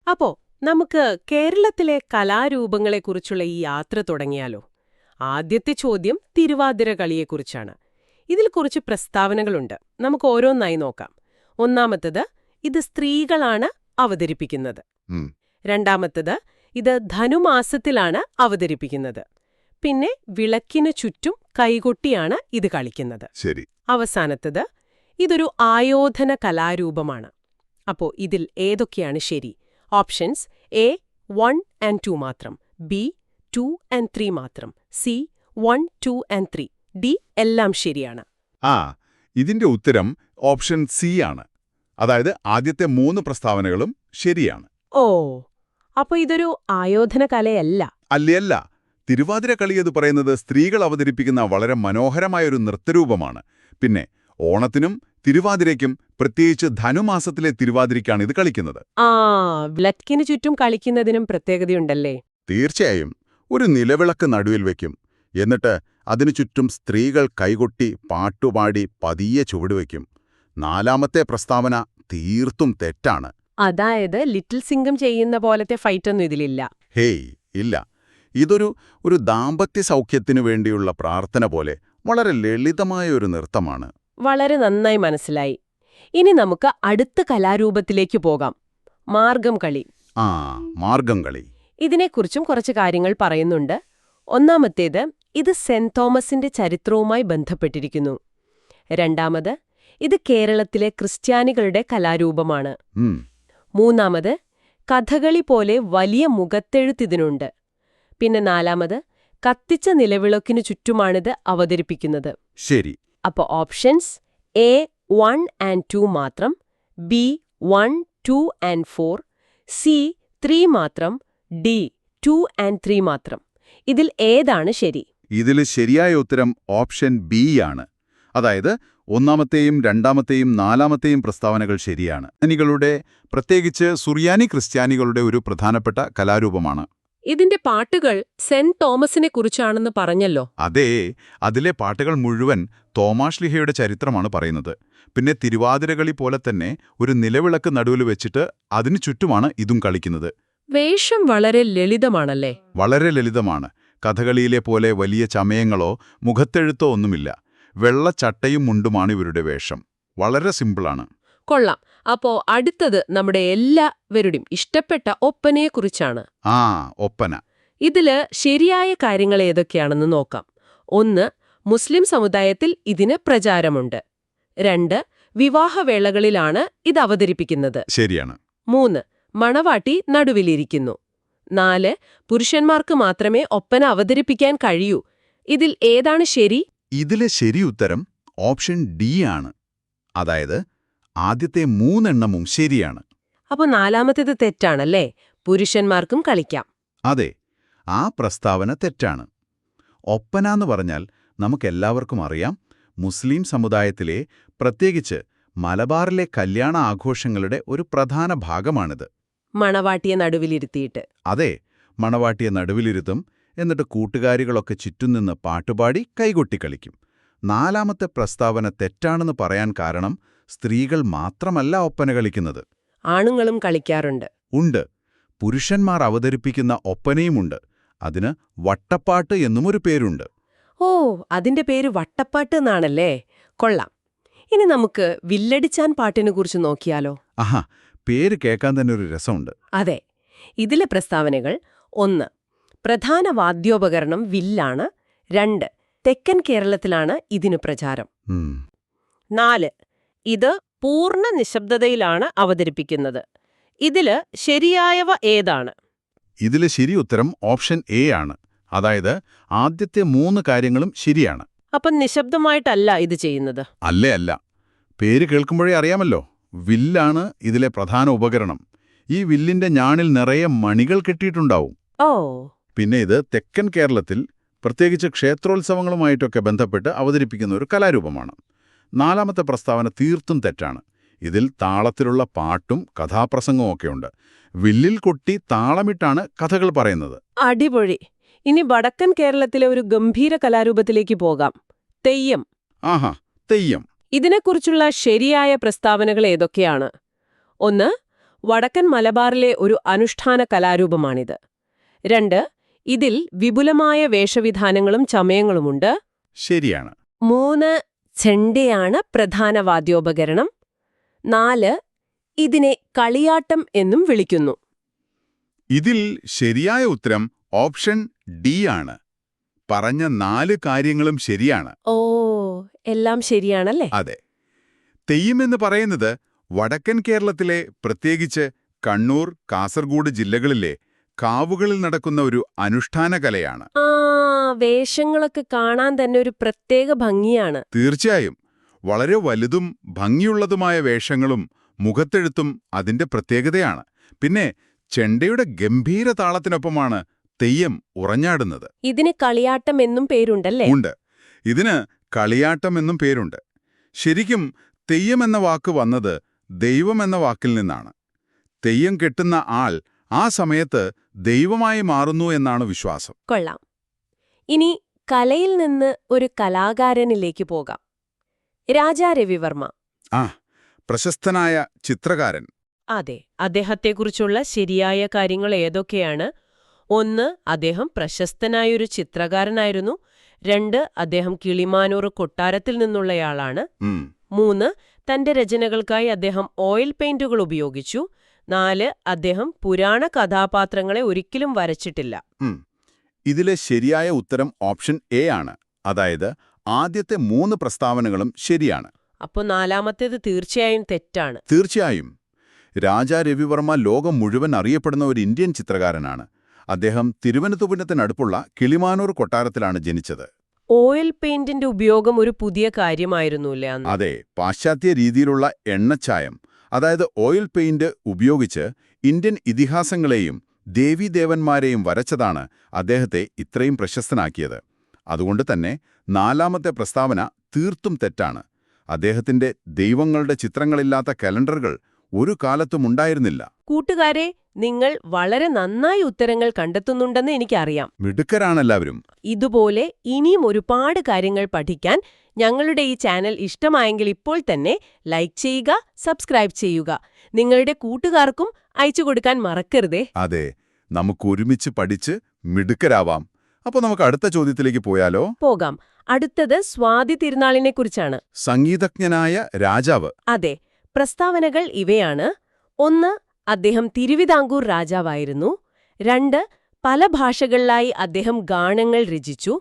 അപ്പോ നമുക്ക് കേരളത്തിലെ കലാരൂപങ്ങളെക്കുറിച്ചുള്ള ഈ യാത്ര തുടങ്ങിയാലോ? ആദ്യത്തെ ചോദ്യം തിരുവാതിര കളിയെക്കുറിച്ചാണ്. ഇതിൽ കുറച്ച് പ്രസ്താവനകളുണ്ട്. നമുക്ക് ഓരോന്നായി നോക്കാം. ഒന്നാമത്തത്, ഇത് സ്ത്രീകളാണ് അവതരിപ്പിക്കുന്നത്. ഉം, രണ്ടാമത്തത്, ഇത് ധനുമാസത്തിലാണ് അവതരിപ്പിക്കുന്നത്. പിന്നെ വിളക്കിനു ചുറ്റും കൈകൊട്ടിയാണ് ഇത് കളിക്കുന്നത്. ശരി. അവസാനത്തത്, ഇതൊരു ആയോധന കലാരൂപമാണ്. അപ്പോ ഇതിൽ ഏതൊക്കെയാണ് ശരി? ഓപ്ഷൻസ്: എ 1 and 2 മാത്രം, ബി 2 and 3 മാത്രം, സി 1, 2 and 3, ഡി എല്ലാം ശരിയാണ്. ആ ഇതിന്റെ ഉത്തരം ഓപ്ഷൻ സി ആണ്. അതായത് ആദ്യത്തെ 3 പ്രസ്താവനകളും ശരിയാണ്. ഓ, അപ്പൊ ഇതൊരു ആയോധന കലയല്ല. അല്ല, തിരുവാതിര കളി എന്ന് പറയുന്നത് സ്ത്രീകൾ അവതരിപ്പിക്കുന്ന വളരെ മനോഹരമായൊരു നൃത്തരൂപമാണ്. പിന്നെ ഓണത്തിനും തിരുവാതിരയ്ക്കും, പ്രത്യേകിച്ച് ധനുമാസത്തിലെ തിരുവാതിരയ്ക്കാണ് ഇത് കളിക്കുന്നത്. ആ, വിളക്കിനു ചുറ്റും കളിക്കുന്നതിനും പ്രത്യേകതയുണ്ടല്ലേ? തീർച്ചയായും. ഒരു നിലവിളക്ക് നടുവിൽ വയ്ക്കും. എന്നിട്ട് അതിനു ചുറ്റും സ്ത്രീകൾ കൈകൊട്ടി പാട്ടുപാടി പതിയെ ചുവടുവയ്ക്കും. 4ാമത്തെ പ്രസ്താവന തീർത്തും തെറ്റാണ്. അതായത് ലിറ്റിൽ സിംഗം ചെയ്യുന്ന പോലത്തെ ഫൈറ്റൊന്നും ഇതിലില്ല. ഹേയ് ഇല്ല. ഇതൊരു ദാമ്പത്യ സൗഖ്യത്തിനു വേണ്ടിയുള്ള പ്രാർത്ഥന പോലെ വളരെ ലളിതമായ ഒരു നൃത്തമാണ്. വളരെ നന്നായി മനസ്സിലായി. ഇനി നമുക്ക് അടുത്ത കലാരൂപത്തിലേക്ക് പോകാം. മാർഗം കളി. ആ, മാർഗം കളി. ഇതിനെക്കുറിച്ചും കുറച്ച് കാര്യങ്ങൾ പറയുന്നുണ്ട്. ഒന്നാമത്തേത്, ഇത് സെന്റ് തോമസിന്റെ ചരിത്രവുമായി ബന്ധപ്പെട്ടിരിക്കുന്നു. രണ്ടാമത്, ഇത് കേരളത്തിലെ ക്രിസ്ത്യാനികളുടെ കലാരൂപമാണ്. ഉം, മൂന്നാമത്, കഥകളി പോലെ വലിയ മുഖത്തെഴുത്തിതിനുണ്ട്. പിന്നെ 4ാമത്, കത്തിച്ച നിലവിളക്കിനു ചുറ്റുമാണിത് അവതരിപ്പിക്കുന്നത്. ശരി. അപ്പോൾ ഓപ്ഷൻസ്: എ 1 and 2 മാത്രം, ബി 1, 2 and 4, സി 3 മാത്രം, ഡി 2 and 3 മാത്രം. ഇതിൽ ഏതാണ് ശരി? ഇതിൽ ശരിയായ ഉത്തരം ഓപ്ഷൻ ബി ആണ്. അതായത് 1ാമത്തെയും 2ാമത്തെയും 4ാമത്തെയും പ്രസ്താവനകൾ ശരിയാണ്. ക്രിസ്ത്യാനികളുടെ, പ്രത്യേകിച്ച് സുറിയാനി ക്രിസ്ത്യാനികളുടെ ഒരു പ്രധാനപ്പെട്ട കലാരൂപമാണ്. ഇതിന്റെ പാട്ടുകൾ സെന്റ് തോമസിനെ കുറിച്ചാണെന്ന് പറഞ്ഞല്ലോ. അതേ, അതിലെ പാട്ടുകൾ മുഴുവൻ തോമാശ്ലീഹയുടെ ചരിത്രമാണ് പറയുന്നത്. പിന്നെ തിരുവാതിരകളി പോലെ തന്നെ ഒരു നിലവിളക്ക് നടുവിൽ വെച്ചിട്ട് അതിനു ചുറ്റുമാണ് ഇതും കളിക്കുന്നത്. വേഷം വളരെ ലളിതമാണല്ലേ? വളരെ ലളിതമാണ്. കഥകളിയിലെ പോലെ വലിയ ചമയങ്ങളോ മുഖത്തെഴുത്തോ ഒന്നുമില്ല. വെള്ളച്ചട്ടയും മുണ്ടുമാണ് ഇവരുടെ വേഷം. വളരെ സിമ്പിളാണ്. കൊള്ളാം. അപ്പോ അടുത്തത് നമ്മുടെ എല്ലാവരുടെയും ഇഷ്ടപ്പെട്ട ഒപ്പനയെക്കുറിച്ചാണ്. ആ, ഒപ്പന. ഇതില് ശരിയായ കാര്യങ്ങൾ ഏതൊക്കെയാണെന്ന് നോക്കാം. 1, മുസ്ലിം സമുദായത്തിൽ ഇതിന് പ്രചാരമുണ്ട്. 2, വിവാഹവേളകളിലാണ് ഇത് അവതരിപ്പിക്കുന്നത്. ശരിയാണ്. 3, മണവാട്ടി നടുവിലിരിക്കുന്നു. 4, പുരുഷന്മാർക്ക് മാത്രമേ ഒപ്പന അവതരിപ്പിക്കാൻ കഴിയൂ. ഇതിൽ ഏതാണ് ശരി? ഇതിലെ ശരി ഉത്തരം ഓപ്ഷൻ ഡി ആണ്. അതായത് ആദ്യത്തെ 3 എണ്ണമും ശരിയാണ്. അപ്പൊ 4ാമത്തേത് തെറ്റാണല്ലേ? പുരുഷന്മാർക്കും കളിക്കാം. അതെ, ആ പ്രസ്താവന തെറ്റാണ്. ഒപ്പന എന്ന് പറഞ്ഞാൽ നമുക്കെല്ലാവർക്കും അറിയാം, മുസ്ലിം സമുദായത്തിലെ, പ്രത്യേകിച്ച് മലബാറിലെ കല്യാണ ആഘോഷങ്ങളുടെ ഒരു പ്രധാന ഭാഗമാണിത്. മണവാട്ടിയെ നടുവിലിരുത്തിയിട്ട്. അതെ, മണവാട്ടിയെ നടുവിലിരുത്തും. എന്നിട്ട് കൂട്ടുകാരികളൊക്കെ ചുറ്റും നിന്ന് പാട്ടുപാടി കൈകൊട്ടി കളിക്കും. 4ാമത്തെ പ്രസ്താവന തെറ്റാണെന്ന് പറയാൻ കാരണം, സ്ത്രീകൾ മാത്രമല്ല ഒപ്പന കളിക്കുന്നത്. ആണുങ്ങളും കളിക്കാറുണ്ട്. ഉണ്ട്. പുരുഷന്മാർ അവതരിപ്പിക്കുന്ന ഒപ്പനയുമുണ്ട്. അതിന് വട്ടപ്പാട്ട് എന്നുമൊരു പേരുണ്ട്. ഓ, അതിന്റെ പേര് വട്ടപ്പാട്ട് എന്നാണല്ലേ? കൊള്ളാം. ഇനി നമുക്ക് വില്ലടിച്ചാൻ പാട്ടിനെക്കുറിച്ച് നോക്കിയാലോ? ആഹാ, പേര് കേൾക്കാൻ തന്നെ ഒരു രസമുണ്ട്. അതെ. ഇതിലെ പ്രസ്താവനകൾ: 1, പ്രധാന വാദ്യോപകരണം വില്ലാണ്. 2, തെക്കൻ കേരളത്തിലാണ് ഇതിനു പ്രചാരം. 4, ഇത് പൂർണ്ണ നിശബ്ദതയിലാണ് അവതരിപ്പിക്കുന്നത്. ഇതില് ശരിയായവ ഏതാണ്? ഇതിലെ ശരി ഉത്തരം ഓപ്ഷൻ എ ആണ്. അതായത് ആദ്യത്തെ 3 കാര്യങ്ങളും ശരിയാണ്. അപ്പം നിശബ്ദമായിട്ടല്ല ഇത് ചെയ്യുന്നത്? അല്ല. പേര് കേൾക്കുമ്പോഴേ അറിയാമല്ലോ, വില്ലാണ് ഇതിലെ പ്രധാന ഉപകരണം. ഈ വില്ലിന്റെ ഞാണിൽ നിറയെ മണികൾ കെട്ടിയിട്ടുണ്ടാവും. ഓ. പിന്നെ ഇത് തെക്കൻ കേരളത്തിൽ, പ്രത്യേകിച്ച് ക്ഷേത്രോത്സവങ്ങളുമായിട്ടൊക്കെ ബന്ധപ്പെട്ട് അവതരിപ്പിക്കുന്ന ഒരു കലാരൂപമാണ്. 4ാമത്തെ പ്രസ്താവന തീർത്തും തെറ്റാണ്. ഇതിൽ താളത്തിലുള്ള പാട്ടും കഥാപ്രസംഗവും ഒക്കെയുണ്ട്. വില്ലിൽ കൊട്ടി താളമിട്ടാണ് കഥകൾ പറയുന്നത്. അടിപൊളി. ഇനി വടക്കൻ കേരളത്തിലെ ഒരു ഗംഭീര കലാരൂപത്തിലേക്ക് പോകാം. തെയ്യം. ആഹാ, തെയ്യം. ഇതിനെക്കുറിച്ചുള്ള ശരിയായ പ്രസ്താവനകൾ ഏതൊക്കെയാണ്? 1, വടക്കൻ മലബാറിലെ ഒരു അനുഷ്ഠാന കലാരൂപമാണിത്. 2 ഇതിൽ വിപുലമായ വേഷവിധാനങ്ങളും ചമയങ്ങളുമുണ്ട്. ശരിയാണ്. 3 ചെണ്ടയാണ് പ്രധാന വാദ്യോപകരണം. 4 ഇതിനെ കളിയാട്ടം എന്നും വിളിക്കുന്നു. ഇതിൽ ശരിയായ ഉത്തരം ഓപ്ഷൻ ഡി ആണ്. പറഞ്ഞ 4 കാര്യങ്ങളും ശരിയാണ്. ഓ, എല്ലാം ശരിയാണല്ലേ? അതെ. തെയ്യമെന്ന് പറയുന്നത് വടക്കൻ കേരളത്തിലെ, പ്രത്യേകിച്ച് കണ്ണൂർ, കാസർഗോഡ് ജില്ലകളിലെ കാവുകളിൽ നടക്കുന്ന ഒരു അനുഷ്ഠാന കലയാണ്. വേഷങ്ങളൊക്കെ കാണാൻ തന്നെ ഒരു പ്രത്യേക ഭംഗിയാണ്. തീർച്ചയായും. വളരെ വലുതും ഭംഗിയുള്ളതുമായ വേഷങ്ങളും മുഖത്തെഴുത്തും അതിന്റെ പ്രത്യേകതയാണ്. പിന്നെ ചെണ്ടയുടെ ഗംഭീര താളത്തിനൊപ്പമാണ് തെയ്യം ഉറഞ്ഞാടുന്നത്. ഇതിന് കളിയാട്ടം എന്നും പേരുണ്ടല്ലേ? ഉണ്ട്. ഇതിന് കളിയാട്ടം എന്നും പേരുണ്ട്. ശരിക്കും തെയ്യം എന്ന വാക്ക് വന്നത് ദൈവം എന്ന വാക്കിൽ നിന്നാണ്. തെയ്യം കെട്ടുന്ന ആൾ ആ സമയത്ത് ദൈവമായി മാറുന്നു എന്നാണ് വിശ്വാസം. കൊള്ളാം. ഇനി കലയിൽ നിന്ന് ഒരു കലാകാരനിലേക്ക് പോകാം. രാജാ രവിവർമ്മ. പ്രശസ്തനായ ചിത്രകാരൻ. അതെ, അദ്ദേഹത്തെക്കുറിച്ചുള്ള ശരിയായ കാര്യങ്ങൾ ഏതൊക്കെയാണ്? 1 അദ്ദേഹം പ്രശസ്തനായൊരു ചിത്രകാരനായിരുന്നു. 2 അദ്ദേഹം കിളിമാനൂർ കൊട്ടാരത്തിൽ നിന്നുള്ളയാളാണ്. 3 തന്റെ രചനകൾക്കായി അദ്ദേഹം ഓയിൽ പെയിന്റുകൾ ഉപയോഗിച്ചു. 4 അദ്ദേഹം പുരാണ കഥാപാത്രങ്ങളെ ഒരിക്കലും വരച്ചിട്ടില്ല. ഇതിലെ ശരിയായ ഉത്തരം ഓപ്ഷൻ എ ആണ്. അതായത് ആദ്യത്തെ 3 പ്രസ്താവനകളും ശരിയാണ്. അപ്പോൾ 4മത്തേത് തീർച്ചയായും തെറ്റാണ്. തീർച്ചയായും. രാജാ രവിവർമ്മ ലോകം മുഴുവൻ അറിയപ്പെടുന്ന ഒരു ഇന്ത്യൻ ചിത്രകാരനാണ്. അദ്ദേഹം തിരുവനന്തപുരത്തിനടുപ്പുള്ള കിളിമാനൂർ കൊട്ടാരത്തിലാണ് ജനിച്ചത്. ഓയിൽ പെയിന്റിന്റെ ഉപയോഗം ഒരു പുതിയ കാര്യമായിരുന്നുല്ലേ അന്ന്? അതെ, പാശ്ചാത്യ രീതിയിലുള്ള എണ്ണച്ചായം, അതായത് ഓയിൽ പെയിന്റ് ഉപയോഗിച്ച് ഇന്ത്യൻ ഇതിഹാസങ്ങളെയും ദേവീദേവന്മാരെയും വരച്ചതാണ് അദ്ദേഹത്തെ ഇത്രയും പ്രശസ്തനാക്കിയത്. അതുകൊണ്ട് തന്നെ 4മത്തെ പ്രസ്താവന തീർത്തും തെറ്റാണ്. അദ്ദേഹത്തിന്റെ ദൈവങ്ങളുടെ ചിത്രങ്ങളില്ലാത്ത കലണ്ടറുകൾ ഒരു കാലത്തും ഉണ്ടായിരുന്നില്ല. കൂട്ടുകാരെ, നിങ്ങൾ വളരെ നന്നായി ഉത്തരങ്ങൾ കണ്ടെത്തുന്നുണ്ടെന്ന് എനിക്കറിയാം. മിടുക്കരാണെല്ലാവരും. ഇതുപോലെ ഇനിയും ഒരുപാട് കാര്യങ്ങൾ പഠിക്കാൻ ഞങ്ങളുടെ ഈ ചാനൽ ഇഷ്ടമായെങ്കിൽ ഇപ്പോൾ തന്നെ ലൈക്ക് ചെയ്യുക, സബ്സ്ക്രൈബ് ചെയ്യുക. നിങ്ങളുടെ കൂട്ടുകാർക്കും അയച്ചു കൊടുക്കാൻ മറക്കരുതേ. അതെ, നമുക്ക് ഒരുമിച്ച് പഠിച്ച് മിടുക്കരാവാം. അപ്പോൾ നമുക്ക് അടുത്ത ചോദ്യത്തിലേക്ക് പോയാലോ? പോകാം. അടുത്തത് സ്വാതി തിരുനാളിനെക്കുറിച്ചാണ്. സംഗീതജ്ഞനായ രാജാവ്. അതെ, പ്രസ്താവനകൾ ഇവയാണ്. 1 അദ്ദേഹം തിരുവിതാംകൂർ രാജാവായിരുന്നു. 2 പല ഭാഷകളിലായി അദ്ദേഹം ഗാനങ്ങൾ രചിച്ചു.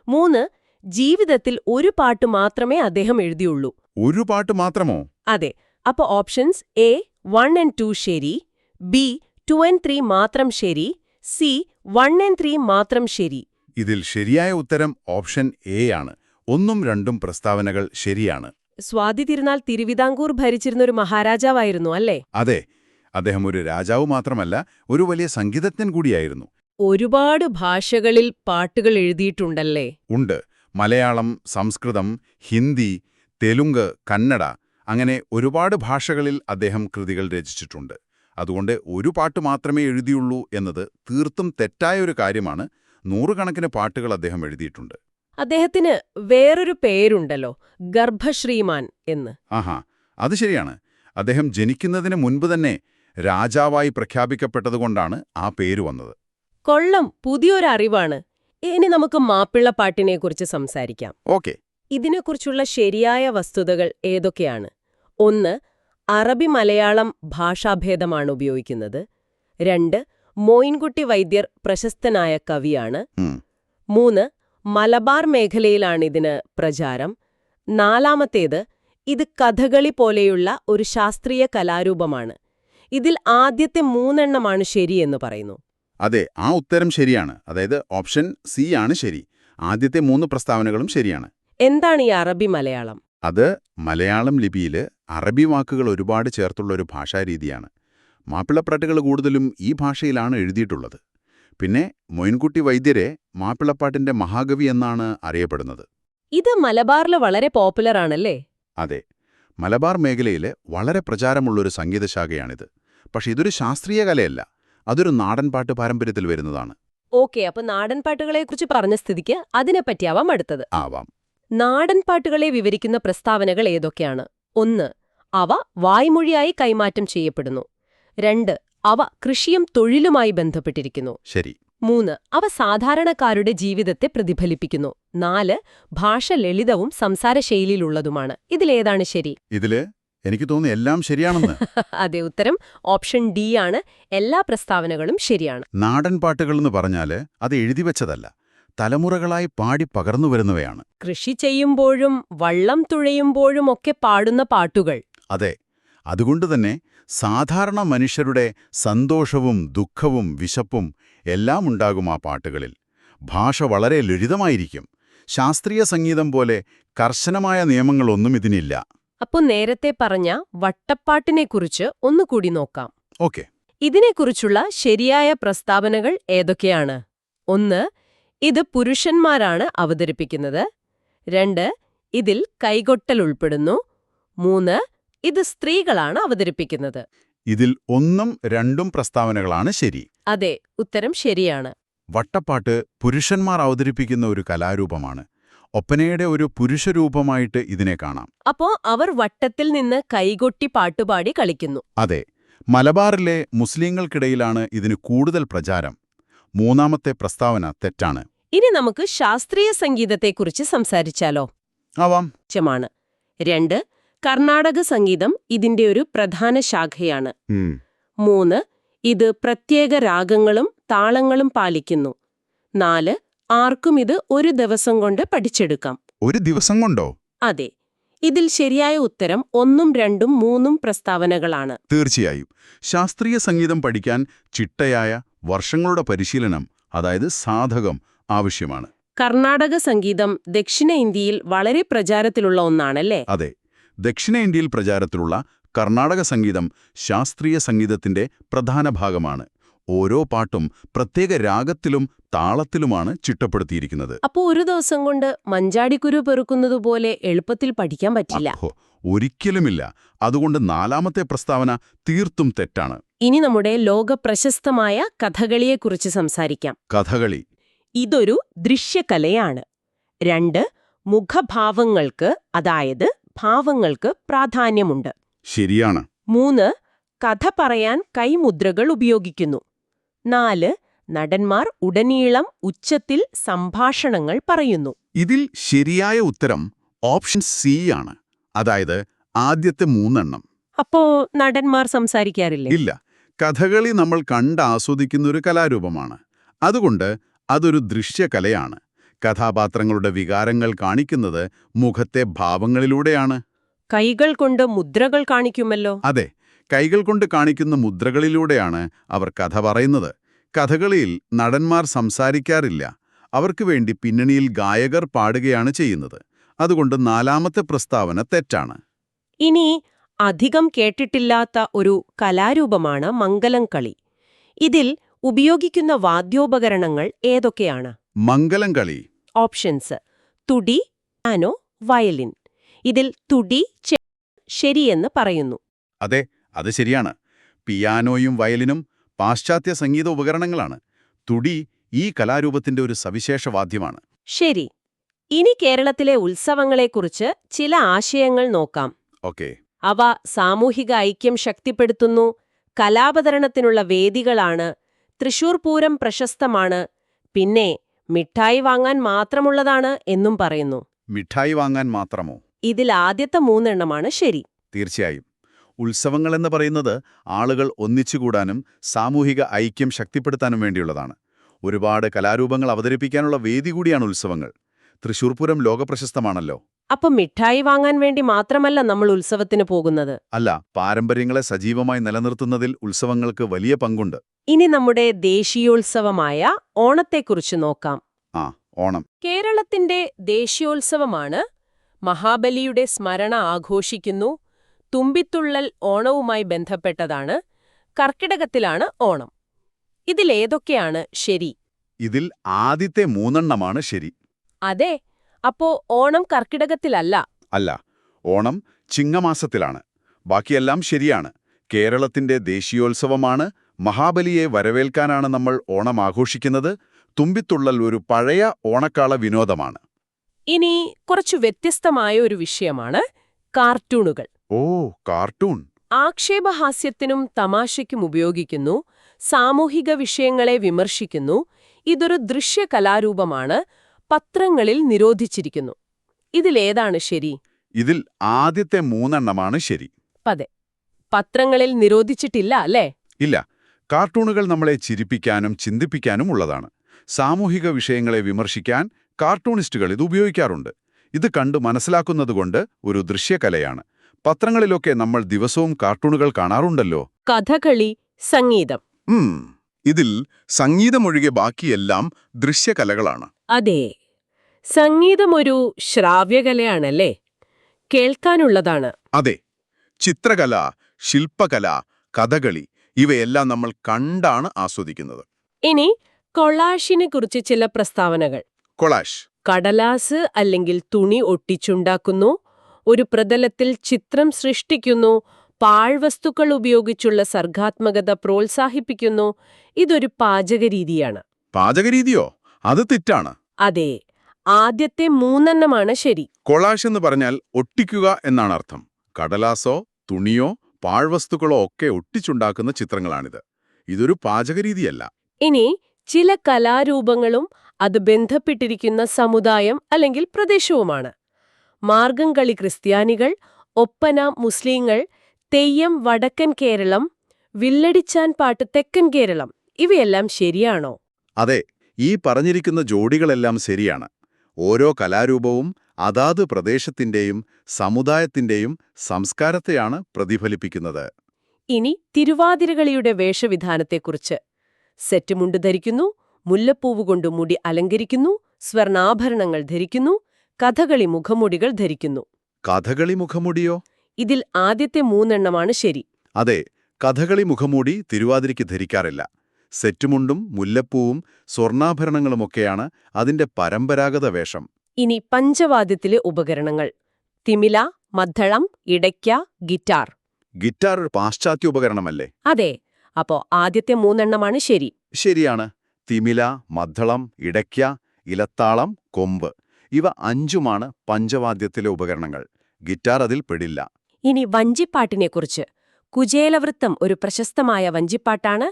3 ജീവിതത്തിൽ ഒരു പാട്ട് മാത്രമേ അദ്ദേഹം എഴുതിയുള്ളൂ. ഒരു പാട്ട് മാത്രമോ? അതെ. അപ്പോൾ ഓപ്ഷൻസ് എ 1 and 2 ശരി, ബി 2 and 3 മാത്രം ശരി, സി 1 and 3 മാത്രം ശരി. ഇതിൽ ശരിയായ ഉത്തരം ഓപ്ഷൻ എ ആണ്. 1ഉം 2ഉം പ്രസ്താവനകൾ ശരിയാണ്. സ്വാതി തിരുനാൾ തിരുവിതാംകൂർ ഭരിച്ചിരുന്ന ഒരു മഹാരാജാവായിരുന്നു അല്ലേ? അതെ, അദ്ദേഹം ഒരു രാജാവ് മാത്രമല്ല, ഒരു വലിയ സംഗീതജ്ഞൻ കൂടിയായിരുന്നു. ഒരുപാട് ഭാഷകളിൽ പാട്ടുകൾ എഴുതിയിട്ടുണ്ടല്ലേ? ഉണ്ട്. മലയാളം, സംസ്കൃതം, ഹിന്ദി, തെലുങ്ക്, കന്നഡ, അങ്ങനെ ഒരുപാട് ഭാഷകളിൽ അദ്ദേഹം കൃതികൾ രചിച്ചിട്ടുണ്ട്. അതുകൊണ്ട് ഒരു പാട്ട് മാത്രമേ എഴുതിയുള്ളൂ എന്നത് തീർത്തും തെറ്റായ ഒരു കാര്യമാണ്. 100 കണക്കിന് പാട്ടുകൾ അദ്ദേഹം എഴുതിയിട്ടുണ്ട്. അദ്ദേഹത്തിന് വേറൊരു പേരുണ്ടല്ലോ, ഗർഭശ്രീമാൻ എന്ന്. ആഹാ, അത് ശരിയാണ്. അദ്ദേഹം ജനിക്കുന്നതിന് മുൻപ് തന്നെ രാജാവായി പ്രഖ്യാപിക്കപ്പെട്ടതുകൊണ്ടാണ് ആ പേര് വന്നത്. കൊള്ളം, പുതിയൊരറിവാണ്. ഇനി നമുക്ക് മാപ്പിളപ്പാട്ടിനെക്കുറിച്ച് സംസാരിക്കാം. ഓക്കെ. ഇതിനെക്കുറിച്ചുള്ള ശരിയായ വസ്തുതകൾ ഏതൊക്കെയാണ്? 1 അറബി മലയാളം ഭാഷാഭേദമാണ് ഉപയോഗിക്കുന്നത്. 2 മോയിൻകുട്ടി വൈദ്യർ പ്രശസ്തനായ കവിയാണ്. 3 മലബാർ മേഖലയിലാണിതിന് പ്രചാരം. 4മത്തേത് ഇത് കഥകളി പോലെയുള്ള ഒരു ശാസ്ത്രീയ കലാരൂപമാണ്. ഇതിൽ ആദ്യത്തെ 3 എണ്ണമാണ് ശരിയെന്ന് പറയുന്നു. അതെ, ആ ഉത്തരം ശരിയാണ്. അതായത് ഓപ്ഷൻ സി ആണ് ശരി. ആദ്യത്തെ 3 പ്രസ്താവനകളും ശരിയാണ്. എന്താണ് ഈ അറബി മലയാളം? അത് മലയാളം ലിപിയിൽ അറബി വാക്കുകൾ ഒരുപാട് ചേർത്തുള്ള ഒരു ഭാഷാരീതിയാണ്. മാപ്പിളപ്പാട്ടുകൾ കൂടുതലും ഈ ഭാഷയിലാണ് എഴുതിയിട്ടുള്ളത്. പിന്നെ മൊയിൻകുട്ടി വൈദ്യരെ മാപ്പിളപ്പാട്ടിന്റെ മഹാകവി എന്നാണ് അറിയപ്പെടുന്നത്. ഇത് മലബാറിൽ വളരെ പോപ്പുലർ ആണല്ലേ? അതെ, മലബാർ മേഖലയിൽ വളരെ പ്രചാരമുള്ളൊരു സംഗീതശാഖയാണിത്. പക്ഷെ ഇതൊരു ശാസ്ത്രീയ കലയല്ല, അതൊരു നാടൻപാട്ട് പാരമ്പര്യത്തിൽ വരുന്നതാണ്. ഓക്കെ, അപ്പൊ നാടൻപാട്ടുകളെക്കുറിച്ച് പറഞ്ഞ സ്ഥിതിക്ക് അതിനെപ്പറ്റിയാവാം അടുത്തത്. ആവാം. നാടൻപാട്ടുകളെ വിവരിക്കുന്ന പ്രസ്താവനകൾ ഏതൊക്കെയാണ്? 1 അവ വായ്മൊഴിയായി കൈമാറ്റം ചെയ്യപ്പെടുന്നു. 2 അവ കൃഷിയും തൊഴിലുമായി ബന്ധപ്പെട്ടിരിക്കുന്നു. ശരി. 3 അവ സാധാരണക്കാരുടെ ജീവിതത്തെ പ്രതിഫലിപ്പിക്കുന്നു. 4 ഭാഷ ലളിതവും സംസാരശൈലിയിലുള്ളതുമാണ്. ഇതിലേതാണ് ശരി? ഇതില് എനിക്ക് തോന്നുന്നു എല്ലാം ശരിയാണെന്ന്. അതെ, ഉത്തരം ഓപ്ഷൻ ഡി ആണ്. എല്ലാ പ്രസ്താവനകളും ശരിയാണ്. നാടൻ പാട്ടുകളെന്ന് പറഞ്ഞാല് അത് എഴുതിവെച്ചതല്ല, തലമുറകളായി പാടി പകർന്നു വരുന്നവയാണ്. കൃഷി ചെയ്യുമ്പോഴും വള്ളം തുഴയുമ്പോഴും ഒക്കെ പാടുന്ന പാട്ടുകൾ. അതെ, അതുകൊണ്ടുതന്നെ സാധാരണ മനുഷ്യരുടെ സന്തോഷവും ദുഃഖവും വിശപ്പും എല്ലാം ഉണ്ടാകും ആ പാട്ടുകളിൽ. ഭാഷ വളരെ ലളിതമായിരിക്കും. ശാസ്ത്രീയ സംഗീതം പോലെ കർശനമായ നിയമങ്ങളൊന്നും ഇതിനില്ല. അപ്പോൾ നേരത്തെ പറഞ്ഞ വട്ടപ്പാട്ടിനെക്കുറിച്ച് ഒന്നുകൂടി നോക്കാം. ഓക്കെ. ഇതിനെക്കുറിച്ചുള്ള ശരിയായ പ്രസ്താവനകൾ ഏതൊക്കെയാണ്? 1 ഇത് പുരുഷന്മാരാണ് അവതരിപ്പിക്കുന്നത്. 2 ഇതിൽ കൈകൊട്ടൽ ഉൾപ്പെടുന്നു. 3 ഇത് സ്ത്രീകളാണ് അവതരിപ്പിക്കുന്നത്. ഇതിൽ 1ഉം 2ഉം പ്രസ്താവനകളാണ് ശരി. അതെ, ഉത്തരം ശരിയാണ്. വട്ടപ്പാട്ട് പുരുഷന്മാർ അവതരിപ്പിക്കുന്ന ഒരു കലാരൂപമാണ്. ഒപ്പനയുടെ ഒരു പുരുഷരൂപമായിട്ട് ഇതിനെ കാണാം. അപ്പോ അവർ വട്ടത്തിൽ നിന്ന് കൈകൊട്ടി പാട്ടുപാടി കളിക്കുന്നു. അതെ, മലബാറിലെ മുസ്ലിങ്ങൾക്കിടയിലാണ് ഇതിന് കൂടുതൽ പ്രചാരം. 3ാമത്തെ പ്രസ്താവന തെറ്റാണ്. ഇനി നമുക്ക് ശാസ്ത്രീയ സംഗീതത്തെക്കുറിച്ച് സംസാരിച്ചാലോ? ആവാം. 2 കർണാടക സംഗീതം ഇതിന്റെ ഒരു പ്രധാന ശാഖയാണ്. 3 ഇത് പ്രത്യേക രാഗങ്ങളും താളങ്ങളും പാലിക്കുന്നു. 4 ആർക്കും ഇത് ഒരു ദിവസം കൊണ്ട് പഠിച്ചെടുക്കാം. ഒരു ദിവസം കൊണ്ടോ? അതെ. ഇതിൽ ശരിയായ ഉത്തരം 1ഉം 2ഉം 3ഉം പ്രസ്താവനകളാണ്. തീർച്ചയായും. ശാസ്ത്രീയ സംഗീതം പഠിക്കാൻ ചിട്ടയായ വർഷങ്ങളുടെ പരിശീലനം, അതായത് സാധകം, ആവശ്യമാണ്. കർണാടക സംഗീതം ദക്ഷിണേന്ത്യയിൽ വളരെ പ്രചാരത്തിലുള്ള ഒന്നാണല്ലേ? അതെ. ദക്ഷിണേന്ത്യയിൽ പ്രചാരത്തിലുള്ള കർണാടക സംഗീതം ശാസ്ത്രീയ സംഗീതത്തിന്റെ പ്രധാന ഭാഗമാണ്. ഓരോ പാട്ടും പ്രത്യേക രാഗത്തിലും താളത്തിലുമാണ് ചിട്ടപ്പെടുത്തിയിരിക്കുന്നത്. അപ്പോൾ ഒരു ദിവസം കൊണ്ട് മഞ്ചാടിക്കുരു പെറുക്കുന്നതുപോലെ എളുപ്പത്തിൽ പഠിക്കാൻ പറ്റില്ല. ഒരിക്കലുമില്ല. അതുകൊണ്ട് 4ാമത്തെ പ്രസ്താവന തീർത്തും തെറ്റാണ്. ഇനി നമ്മുടെ ലോകപ്രശസ്തമായ കഥകളിയെക്കുറിച്ച് സംസാരിക്കാം. കഥകളി ഇതൊരു ദൃശ്യകലയാണ്. 2 മുഖഭാവങ്ങൾക്ക്, അതായത് ഭാവങ്ങൾക്ക് പ്രാധാന്യമുണ്ട്. ശരിയാണ്. 3 കഥ പറയാൻ കൈമുദ്രകൾ ഉപയോഗിക്കുന്നു. 4 നടന്മാർ ഉടനീളം ഉച്ചത്തിൽ സംഭാഷണങ്ങൾ പറയുന്നു. ഇതിൽ ശരിയായ ഉത്തരം ഓപ്ഷൻ സി ആണ്. അതായത് ആദ്യത്തെ 3 അപ്പോ നടന്മാർ സംസാരിക്കാറില്ലേ? ഇല്ല. കഥകളി നമ്മൾ ആസ്വദിക്കുന്ന ഒരു കലാരൂപമാണ്. അതുകൊണ്ട് അതൊരു ദൃശ്യകലയാണ്. കഥാപാത്രങ്ങളുടെ വികാരങ്ങൾ കാണിക്കുന്നത് മുഖത്തെ ഭാവങ്ങളിലൂടെയാണ്. കൈകൾ കൊണ്ട് മുദ്രകൾ കാണിക്കുമല്ലോ. അതെ, കൈകൾ കൊണ്ട് കാണിക്കുന്ന മുദ്രകളിലൂടെയാണ് അവർ കഥ പറയുന്നത്. കഥകളിയിൽ നടന്മാർ സംസാരിക്കാറില്ല. അവർക്ക് വേണ്ടി പിന്നണിയിൽ ഗായകർ പാടുകയാണ് ചെയ്യുന്നത്. അതുകൊണ്ട് 4ാമത്തെ പ്രസ്താവന തെറ്റാണ്. ഇനി അധികം കേട്ടിട്ടില്ലാത്ത ഒരു കലാരൂപമാണ് മംഗലം കളി. ഇതിൽ ഉപയോഗിക്കുന്ന വാദ്യോപകരണങ്ങൾ ഏതൊക്കെയാണ്? മംഗലം കളി. ഓപ്ഷൻസ്: തുടി, പിയാനോ, വയലിൻ. ഇതിൽ തുടി ശരിയെന്ന് പറയുന്നു. അതെ, അത് ശരിയാണ്. പിയാനോയും വയലിനും പാശ്ചാത്യ സംഗീത ഉപകരണങ്ങളാണ്. തുടി ഈ കലാരൂപത്തിന്റെ ഒരു സവിശേഷ വാദ്യമാണ്. ശരി. ഇനി കേരളത്തിലെ ഉത്സവങ്ങളെക്കുറിച്ച് ചില ആശയങ്ങൾ നോക്കാം. ഓക്കെ. അവ സാമൂഹിക ഐക്യം ശക്തിപ്പെടുത്തുന്നു, കലാവതരണത്തിനുള്ള വേദികളാണ്, തൃശൂർ പൂരം പ്രശസ്തമാണ്, പിന്നെ മിഠായി വാങ്ങാൻ മാത്രമുള്ളതാണ് എന്നും പറയുന്നു. മിഠായി വാങ്ങാൻ മാത്രമോ? ഇതിൽ ആദ്യത്തെ 3 ശരി. തീർച്ചയായും. ഉത്സവങ്ങളെന്ന് പറയുന്നത് ആളുകൾ ഒന്നിച്ചുകൂടാനും സാമൂഹിക ഐക്യം ശക്തിപ്പെടുത്താനും വേണ്ടിയുള്ളതാണ്. ഒരുപാട് കലാരൂപങ്ങൾ അവതരിപ്പിക്കാനുള്ള വേദി കൂടിയാണ് ഉത്സവങ്ങൾ. തൃശൂർ പൂരം ലോകപ്രശസ്തമാണല്ലോ. അപ്പം മിഠായി വാങ്ങാൻ വേണ്ടി മാത്രമല്ല നമ്മൾ ഉത്സവത്തിന് പോകുന്നത്. അല്ല, പാരമ്പര്യങ്ങളെ സജീവമായി നിലനിർത്തുന്നതിൽ ഉത്സവങ്ങൾക്ക് വലിയ പങ്കുണ്ട്. ഇനി നമ്മുടെ ദേശീയോത്സവമായ ഓണത്തെക്കുറിച്ച് നോക്കാം. ഓണം കേരളത്തിന്റെ ദേശീയോത്സവമാണ്. മഹാബലിയുടെ സ്മരണ ആഘോഷിക്കുന്നു. തുമ്പിത്തുള്ളൽ ഓണവുമായി ബന്ധപ്പെട്ടതാണ്. കർക്കിടകത്തിലാണ് ഓണം. ഇതിലേതൊക്കെയാണ് ശരി? ഇതിൽ ആദ്യത്തെ 3 ശരി. അതെ. അപ്പോ ഓണം കർക്കിടകത്തിലല്ല. അല്ല, ഓണം ചിങ്ങമാസത്തിലാണ്. ബാക്കിയെല്ലാം ശരിയാണ്. കേരളത്തിന്റെ ദേശീയോത്സവമാണ്. മഹാബലിയെ വരവേൽക്കാനാണ് നമ്മൾ ഓണം ആഘോഷിക്കുന്നത്. തുമ്പിത്തുള്ളൽ ഒരു പഴയ ഓണക്കാള വിനോദമാണ്. ഇനി കുറച്ചു വ്യത്യസ്തമായ ഒരു വിഷയമാണ് കാർട്ടൂണുകൾ. കാർട്ടൂൺ. ആക്ഷേപഹാസ്യത്തിനും തമാശയ്ക്കും ഉപയോഗിക്കുന്നു, സാമൂഹിക വിഷയങ്ങളെ വിമർശിക്കുന്നു. ഇതൊരു ദൃശ്യകലാരൂപമാണ്, പത്രങ്ങളിൽ നിരോധിച്ചിരിക്കുന്നു. ഇതിലേതാണ് ശരി? ഇതിൽ ആദ്യത്തെ മൂന്നെണ്ണമാണ് ശരി. അതെ, പത്രങ്ങളിൽ നിരോധിച്ചിട്ടില്ല അല്ലേ? ഇല്ല, കാർട്ടൂണുകൾ നമ്മളെ ചിരിപ്പിക്കാനും ചിന്തിപ്പിക്കാനും ഉള്ളതാണ്. സാമൂഹിക വിഷയങ്ങളെ വിമർശിക്കാൻ കാർട്ടൂണിസ്റ്റുകൾ ഇത് ഉപയോഗിക്കാറുണ്ട്. ഇത് കണ്ടു മനസ്സിലാക്കുന്നതുകൊണ്ട് ഒരു ദൃശ്യകലയാണ്. പത്രങ്ങളിലൊക്കെ നമ്മൾ ദിവസവും കാർട്ടൂണുകൾ കാണാറുണ്ടല്ലോ. കഥകളി, സംഗീതം. ഇതിൽ സംഗീതമൊഴികെ ബാക്കിയെല്ലാം ദൃശ്യകലകളാണ്. അതെ, സംഗീതമൊരു ശ്രാവ്യകലയാണല്ലേ? കേൾക്കാനുള്ളതാണ്. അതെ, ചിത്രകല, ശില്പകല, കഥകളി ഇവയെല്ലാം നമ്മൾ കണ്ടാണ് ആസ്വദിക്കുന്നത്. ഇനി കൊളാഷിനെ കുറിച്ച് ചില പ്രസ്താവനകൾ. കൊളാഷ് കടലാസ് അല്ലെങ്കിൽ തുണി ഒട്ടിച്ചുണ്ടാക്കുന്നു, ഒരു പ്രതലത്തിൽ ചിത്രം സൃഷ്ടിക്കുന്നു, പാഴ്വസ്തുക്കൾ ഉപയോഗിച്ചുള്ള സർഗാത്മകത പ്രോത്സാഹിപ്പിക്കുന്നു. ഇതൊരു പാചകരീതിയാണ്. പാചകരീതിയോ? അത് തെറ്റാണ്. അതെ, ആദ്യത്തെ മൂന്നെണ്ണമാണ് ശരി. കൊളാഷ് എന്ന് പറഞ്ഞാൽ ഒട്ടിക്കുക എന്നാണ് അർത്ഥം. കടലാസോ തുണിയോ പാഴ്വസ്തുക്കളോ ഒക്കെ ഒട്ടിച്ചുണ്ടാക്കുന്ന ചിത്രങ്ങളാണിത്. ഇതൊരു പാചകരീതിയല്ല. ഇനി ചില കലാരൂപങ്ങളും അത് ബന്ധപ്പെട്ടിരിക്കുന്ന സമുദായം അല്ലെങ്കിൽ പ്രദേശവുമാണ്. മാർഗംകളി ക്രിസ്ത്യാനികൾ, ഒപ്പന മുസ്ലിങ്ങൾ, തെയ്യം വടക്കൻ കേരളം, വില്ലടിച്ചാൻ പാട്ട് തെക്കൻ കേരളം. ഇവയെല്ലാം ശരിയാണോ? അതെ, ഈ പറഞ്ഞിരിക്കുന്ന ജോഡികളെല്ലാം ശരിയാണ്. ഓരോ കലാരൂപവും അതാത് പ്രദേശത്തിന്റെയും സമുദായത്തിന്റെയും സംസ്കാരത്തെയാണ് പ്രതിഫലിപ്പിക്കുന്നത്. ഇനി തിരുവാതിരകളിയുടെ വേഷവിധാനത്തെക്കുറിച്ച്. സെറ്റ് മുണ്ട് ധരിക്കുന്നു, മുല്ലപ്പൂവ് കൊണ്ട് മുടി അലങ്കരിക്കുന്നു, സ്വർണാഭരണങ്ങൾ ധരിക്കുന്നു, കഥകളി മുഖമുടികൾ ധരിക്കുന്നു. കഥകളി മുഖമുടിയോ? ഇതിൽ ആദ്യത്തെ മൂന്നെണ്ണമാണ് ശരി. അതെ, കഥകളി മുഖമൂടി തിരുവാതിരയ്ക്ക് ധരിക്കാറില്ല. സെറ്റുമുണ്ടും മുല്ലപ്പൂവും സ്വർണാഭരണങ്ങളുമൊക്കെയാണ് അതിന്റെ പരമ്പരാഗത വേഷം. ഇനി പഞ്ചവാദ്യത്തിലെ ഉപകരണങ്ങൾ. തിമില, മദ്ദളം, ഇടയ്ക്ക, ഗിറ്റാർ. ഗിറ്റാർ ഒരു പാശ്ചാത്യ ഉപകരണമല്ലേ? അതെ, അപ്പോ ആദ്യത്തെ മൂന്നെണ്ണമാണ് ശരി. ശരിയാണ്. തിമില, മദ്ദളം, ഇടയ്ക്ക, ഇലത്താളം, കൊമ്പ് ഇവ അഞ്ചുമാണ് പഞ്ചവാദ്യത്തിലെ ഉപകരണങ്ങൾ. ഗിറ്റാർ അതിൽ പെടില്ല. ഇനി വഞ്ചിപ്പാട്ടിനെക്കുറിച്ച്. കുചേലവൃത്തം ഒരു പ്രശസ്തമായ വഞ്ചിപ്പാട്ടാണ്.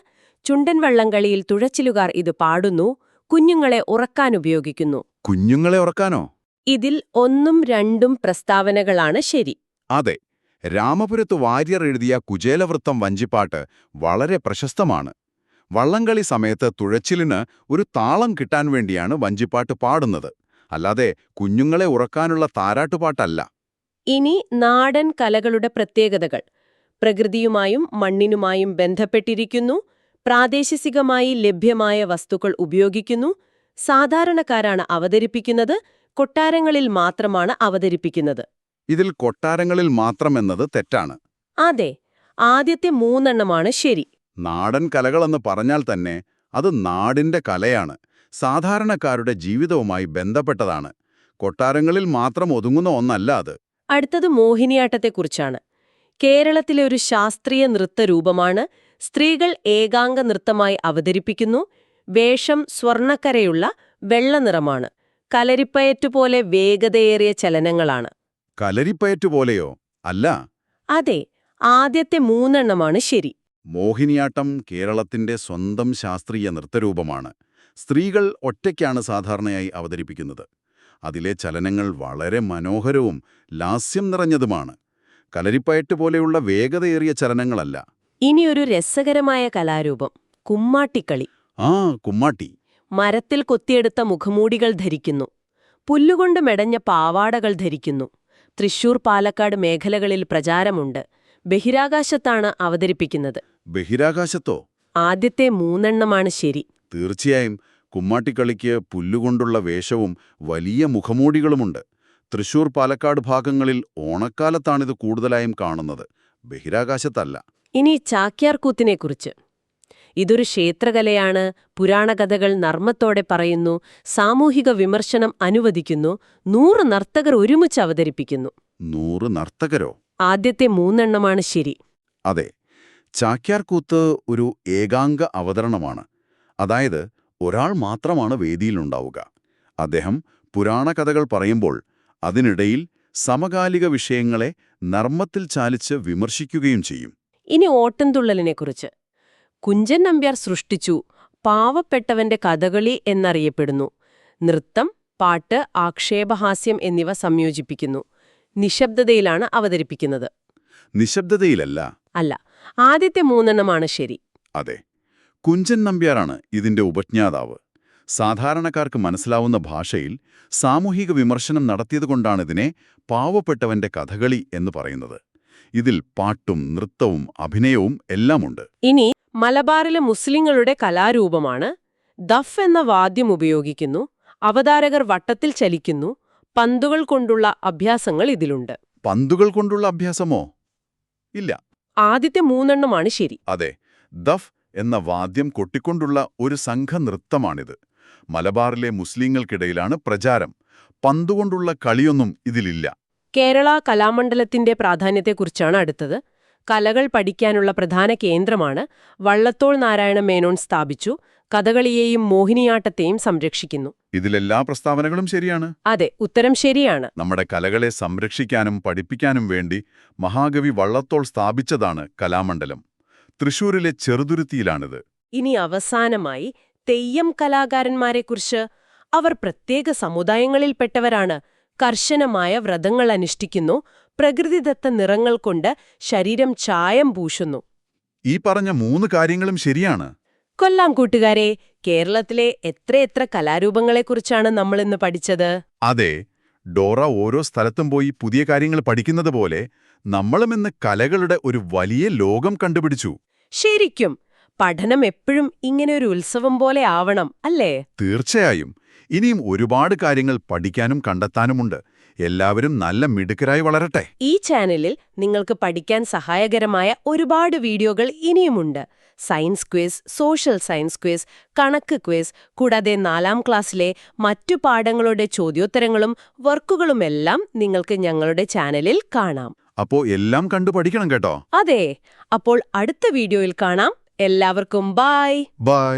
ചുണ്ടൻ വള്ളംകളിയിൽ തുഴച്ചിലുകാർ ഇത് പാടുന്നു, കുഞ്ഞുങ്ങളെ ഉറക്കാനുപയോഗിക്കുന്നു. കുഞ്ഞുങ്ങളെ ഉറക്കാനോ? ഇതിൽ 1ഉം 2ഉം പ്രസ്താവനകളാണ് ശരി. അതെ, രാമപുരത്ത് വാര്യർ എഴുതിയ കുചേലവൃത്തം വഞ്ചിപ്പാട്ട് വളരെ പ്രശസ്തമാണ്. വള്ളംകളി സമയത്ത് തുഴച്ചിലിന് ഒരു താളം കിട്ടാൻ വേണ്ടിയാണ് വഞ്ചിപ്പാട്ട് പാടുന്നത്, അല്ലാതെ കുഞ്ഞുങ്ങളെ ഉറക്കാനുള്ള താരാട്ടുപാട്ടല്ല. ഇനി നാടൻ കലകളുടെ പ്രത്യേകതകൾ. പ്രകൃതിയുമായും മണ്ണിനുമായും ബന്ധപ്പെട്ടിരിക്കുന്നു, പ്രാദേശികമായി ലഭ്യമായ വസ്തുക്കൾ ഉപയോഗിക്കുന്നു, സാധാരണക്കാരാണ് അവതരിപ്പിക്കുന്നത്, കൊട്ടാരങ്ങളിൽ മാത്രമാണ് അവതരിപ്പിക്കുന്നത്. ഇതിൽ കൊട്ടാരങ്ങളിൽ മാത്രമെന്നത് തെറ്റാണ്. അതെ, ആദ്യത്തെ മൂന്നെണ്ണമാണ് ശരി. നാടൻ കലകളെന്ന് പറഞ്ഞാൽ തന്നെ അത് നാടിന്റെ കലയാണ്, സാധാരണക്കാരുടെ ജീവിതവുമായി ബന്ധപ്പെട്ടതാണ്. കൊട്ടാരങ്ങളിൽ മാത്രം ഒതുങ്ങുന്ന ഒന്നല്ല അത്. അടുത്തത് മോഹിനിയാട്ടത്തെക്കുറിച്ചാണ്. കേരളത്തിലെ ഒരു ശാസ്ത്രീയ നൃത്തരൂപമാണ്. സ്ത്രീകൾ ഏകാംഗ നൃത്തമായി അവതരിപ്പിക്കുന്നു. വേഷം സ്വർണ്ണക്കരയുള്ള വെള്ള നിറമാണ്. കലരിപ്പയറ്റുപോലെ വേഗതയേറിയ ചലനങ്ങളാണ്. കലരിപ്പയറ്റുപോലെയോ? അല്ല. അതെ, ആദ്യത്തെ മൂന്നെണ്ണമാണ് ശരി. മോഹിനിയാട്ടം കേരളത്തിന്റെ സ്വന്തം ശാസ്ത്രീയ നൃത്തരൂപമാണ്. സ്ത്രീകൾ ഒറ്റയ്ക്കാണ് സാധാരണയായി അവതരിപ്പിക്കുന്നത്. അതിലെ ചലനങ്ങൾ വളരെ മനോഹരവും ലാസ്യം നിറഞ്ഞതുമാണ്. കലരിപ്പയറ്റ് പോലെയുള്ള വേഗതയേറിയ ചലനങ്ങളല്ല. ഇനിയൊരു രസകരമായ കലാരൂപം, കുമ്മാട്ടിക്കളി. കുമ്മാട്ടി. മരത്തിൽ കൊത്തിയെടുത്ത മുഖമൂടികൾ ധരിക്കുന്നു, പുല്ലുകൊണ്ട് മെടഞ്ഞ പാവാടകൾ ധരിക്കുന്നു. തൃശൂർ, പാലക്കാട് മേഖലകളിൽ പ്രചാരമുണ്ട്. ബഹിരാകാശത്താണ് അവതരിപ്പിക്കുന്നത്. ബഹിരാകാശത്തോ? ആദ്യത്തെ മൂന്നെണ്ണമാണ് ശരി. തീർച്ചയായും. കുമ്മാട്ടിക്കളിക്ക് പുല്ലുകൊണ്ടുള്ള വേഷവും വലിയ മുഖമൂടികളുമുണ്ട്. തൃശൂർ, പാലക്കാട് ഭാഗങ്ങളിൽ ഓണക്കാലത്താണിത് കൂടുതലായും കാണുന്നത്, ബഹിരാകാശത്തല്ല. ഇനി ചാക്യാർകൂത്തിനെക്കുറിച്ച്. ഇതൊരു ക്ഷേത്രകലയാണ്. പുരാണകഥകൾ നർമ്മത്തോടെ പറയുന്നു, സാമൂഹിക വിമർശനം അനുവദിക്കുന്നു, 100 നർത്തകർ ഒരുമിച്ച് അവതരിപ്പിക്കുന്നു. 100 നർത്തകരോ? ആദ്യത്തെ മൂന്നെണ്ണമാണ് ശരി. അതെ, ചാക്യാർകൂത്ത് ഒരു ഏകാംഗ അവതരണമാണ്. അതായത് ഒരാൾ മാത്രമാണ് വേദിയിലുണ്ടാവുക. അദ്ദേഹം പുരാണകഥകൾ പറയുമ്പോൾ അതിനിടയിൽ സമകാലിക വിഷയങ്ങളെ നർമ്മത്തിൽ ചാലിച്ച് വിമർശിക്കുകയും ചെയ്യും. ഇനി ഓട്ടംതുള്ളലിനെക്കുറിച്ച്. കുഞ്ചൻ നമ്പ്യാർ സൃഷ്ടിച്ചു പാവപ്പെട്ടവന്റെ കഥകളി എന്നറിയപ്പെടുന്നു. നൃത്തം, പാട്ട്, ആക്ഷേപഹാസ്യം എന്നിവ സംയോജിപ്പിക്കുന്നു. നിശബ്ദതയിലാണ് അവതരിപ്പിക്കുന്നത്. നിശബ്ദതയിലല്ല. അല്ല, ആദ്യത്തെ മൂന്നെണ്ണമാണ് ശരി. അതെ, കുഞ്ചൻ നമ്പ്യാരാണ് ഇതിന്റെ ഉപജ്ഞാതാവ്. സാധാരണക്കാർക്ക് മനസ്സിലാവുന്ന ഭാഷയിൽ സാമൂഹിക വിമർശനം നടത്തിയതുകൊണ്ടാണിതിനെ പാവപ്പെട്ടവന്റെ കഥകളി എന്ന് പറയുന്നത്. ഇതിൽ പാട്ടും നൃത്തവും അഭിനയവും എല്ലാമുണ്ട്. ഇനി മലബാറിലെ മുസ്ലിങ്ങളുടെ കലാരൂപമാണ്. ദഫ് എന്ന വാദ്യം ഉപയോഗിക്കുന്നു. അവതാരകർ വട്ടത്തിൽ ചലിക്കുന്നു. പന്തുകൾ കൊണ്ടുള്ള അഭ്യാസങ്ങൾ ഇതിലുണ്ട്. പന്തുകൾ കൊണ്ടുള്ള അഭ്യാസമോ? ഇല്ല. ആദ്യത്തെ മൂന്നെണ്ണമാണ് ശരി. അതെ, ദഫ് എന്ന വാദ്യം കൊട്ടിക്കൊണ്ടുള്ള ഒരു സംഘനൃത്തമാണിത്. മലബാറിലെ മുസ്ലിങ്ങൾക്കിടയിലാണ് പ്രചാരം. പന്തുകൊണ്ടുള്ള കളിയൊന്നും ഇതിലില്ല. കേരള കലാമണ്ഡലത്തിന്റെ പ്രാധാന്യത്തെക്കുറിച്ചാണ് അടുത്തത്. കലകൾ പഠിക്കാനുള്ള പ്രധാന കേന്ദ്രമാണ്. വള്ളത്തോൾ നാരായണ മേനോൻ സ്ഥാപിച്ചു. കഥകളിയെയും മോഹിനിയാട്ടത്തെയും സംരക്ഷിക്കുന്നു. ഇതിലെല്ലാ പ്രസ്താവനകളും ശരിയാണ്. അതെ, ഉത്തരം ശരിയാണ്. നമ്മുടെ കലകളെ സംരക്ഷിക്കാനും പഠിപ്പിക്കാനും വേണ്ടി മഹാകവി വള്ളത്തോൾ സ്ഥാപിച്ചതാണ് കലാമണ്ഡലം. തൃശൂരിലെ ചെറുതുരുത്തിയിലാണിത്. ഇനി അവസാനമായി തെയ്യം കലാകാരന്മാരെക്കുറിച്ച്. അവർ പ്രത്യേക സമുദായങ്ങളിൽപ്പെട്ടവരാണ്. കർശനമായ വ്രതങ്ങൾ അനുഷ്ഠിക്കുന്നു. പ്രകൃതിദത്ത നിറങ്ങൾ കൊണ്ട് ശരീരം ചായം പൂശുന്നു. ഈ പറഞ്ഞ 3 കാര്യങ്ങളും ശരിയാണ്. കൊല്ലാം കൂട്ടുകാരെ, കേരളത്തിലെ എത്രയെത്ര കലാരൂപങ്ങളെക്കുറിച്ചാണ് നമ്മളിന്ന് പഠിച്ചത്. അതെ, ഡോറ ഓരോ സ്ഥലത്തും പോയി പുതിയ കാര്യങ്ങൾ പഠിക്കുന്നത് പോലെ നമ്മളും ഇന്ന് കലകളുടെ ഒരു വലിയ ലോകം കണ്ടുപിടിച്ചു. ശരിക്കും പഠനം എപ്പോഴും ഇങ്ങനെ ഒരു ഉത്സവം പോലെ ആവണം, അല്ലേ? തീർച്ചയായും. ഇനിയും ഒരുപാട് കാര്യങ്ങൾ പഠിക്കാനും കണ്ടെത്താനുമുണ്ട്. എല്ലാവരും നല്ല മിടുക്കരായി വളരട്ടെ. ഈ ചാനലിൽ നിങ്ങൾക്ക് പഠിക്കാൻ സഹായകരമായ ഒരുപാട് വീഡിയോകൾ ഇനിയുമുണ്ട്. Science quiz, social science quiz, കണക്ക് ക്വിസ്, കൂടാതെ 4ാം ക്ലാസ്സിലെ മറ്റു പാഠങ്ങളുടെ ചോദ്യോത്തരങ്ങളും വർക്കുകളുമെല്ലാം നിങ്ങൾക്ക് ഞങ്ങളുടെ ചാനലിൽ കാണാം. അപ്പോ എല്ലാം കണ്ടു പഠിക്കണം കേട്ടോ. അതെ, അപ്പോൾ അടുത്ത വീഡിയോയിൽ കാണാം. എല്ലാവർക്കും ബൈ. ബൈ.